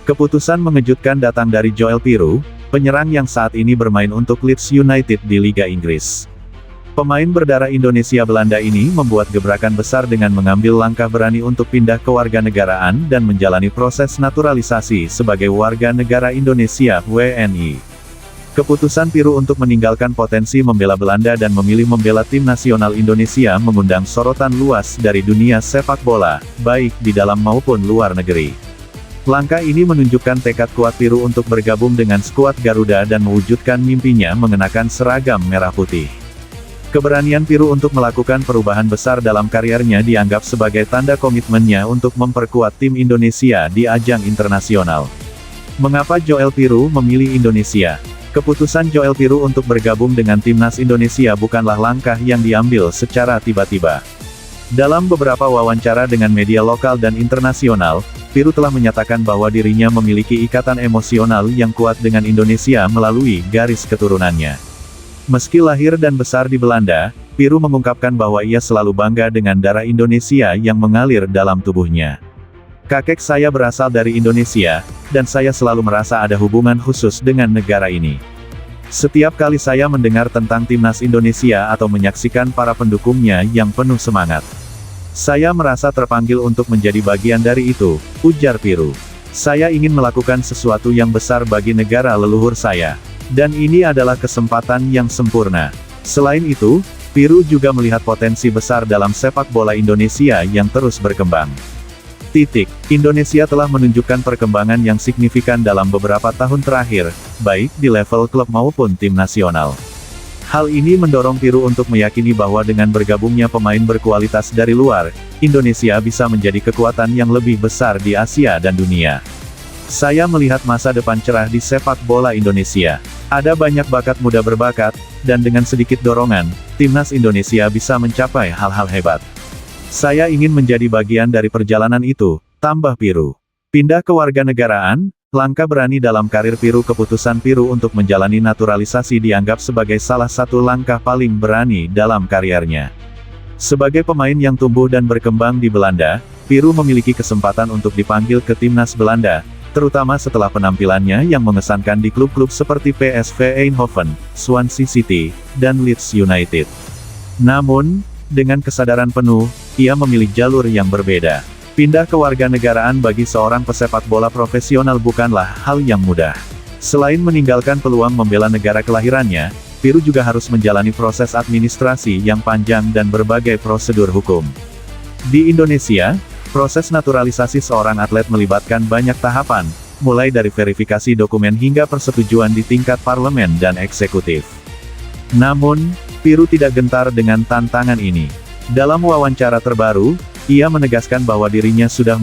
Keputusan mengejutkan datang dari Joel Piroe, penyerang yang saat ini bermain untuk Leeds United di Liga Inggris. Pemain berdarah Indonesia Belanda ini membuat gebrakan besar dengan mengambil langkah berani untuk pindah kewarganegaraan dan menjalani proses naturalisasi sebagai warga negara Indonesia (WNI). Keputusan Piroe untuk meninggalkan potensi membela Belanda dan memilih membela tim nasional Indonesia mengundang sorotan luas dari dunia sepak bola, baik di dalam maupun luar negeri. Langkah ini menunjukkan tekad kuat Piroe untuk bergabung dengan skuad Garuda dan mewujudkan mimpinya mengenakan seragam merah putih. Keberanian Piroe untuk melakukan perubahan besar dalam kariernya dianggap sebagai tanda komitmennya untuk memperkuat tim Indonesia di ajang internasional. Mengapa Joel Piroe memilih Indonesia? Keputusan Joel Piroe untuk bergabung dengan timnas Indonesia bukanlah langkah yang diambil secara tiba-tiba. Dalam beberapa wawancara dengan media lokal dan internasional, Piroe telah menyatakan bahwa dirinya memiliki ikatan emosional yang kuat dengan Indonesia melalui garis keturunannya. Meski lahir dan besar di Belanda, Piroe mengungkapkan bahwa ia selalu bangga dengan darah Indonesia yang mengalir dalam tubuhnya. "Kakek saya berasal dari Indonesia, dan saya selalu merasa ada hubungan khusus dengan negara ini. Setiap kali saya mendengar tentang timnas Indonesia atau menyaksikan para pendukungnya yang penuh semangat, saya merasa terpanggil untuk menjadi bagian dari itu," ujar Piroe. "Saya ingin melakukan sesuatu yang besar bagi negara leluhur saya. Dan ini adalah kesempatan yang sempurna." Selain itu, Piroe juga melihat potensi besar dalam sepak bola Indonesia yang terus berkembang. Indonesia telah menunjukkan perkembangan yang signifikan dalam beberapa tahun terakhir, baik di level klub maupun tim nasional. Hal ini mendorong Piroe untuk meyakini bahwa dengan bergabungnya pemain berkualitas dari luar, Indonesia bisa menjadi kekuatan yang lebih besar di Asia dan dunia. "Saya melihat masa depan cerah di sepak bola Indonesia. Ada banyak bakat muda berbakat, dan dengan sedikit dorongan, timnas Indonesia bisa mencapai hal-hal hebat. Saya ingin menjadi bagian dari perjalanan itu," tambah Piroe. Pindah ke warganegaraan, langkah berani dalam karir Piroe. Keputusan Piroe untuk menjalani naturalisasi dianggap sebagai salah satu langkah paling berani dalam kariernya. Sebagai pemain yang tumbuh dan berkembang di Belanda, Piroe memiliki kesempatan untuk dipanggil ke timnas Belanda, terutama setelah penampilannya yang mengesankan di klub-klub seperti PSV Eindhoven, Swansea City, dan Leeds United. Namun, dengan kesadaran penuh, ia memilih jalur yang berbeda. Pindah ke warganegaraan bagi seorang pesepak bola profesional bukanlah hal yang mudah. Selain meninggalkan peluang membela negara kelahirannya, Piroe juga harus menjalani proses administrasi yang panjang dan berbagai prosedur hukum. Di Indonesia, proses naturalisasi seorang atlet melibatkan banyak tahapan, mulai dari verifikasi dokumen hingga persetujuan di tingkat parlemen dan eksekutif. Namun, Piroe tidak gentar dengan tantangan ini. Dalam wawancara terbaru, ia menegaskan bahwa dirinya sudah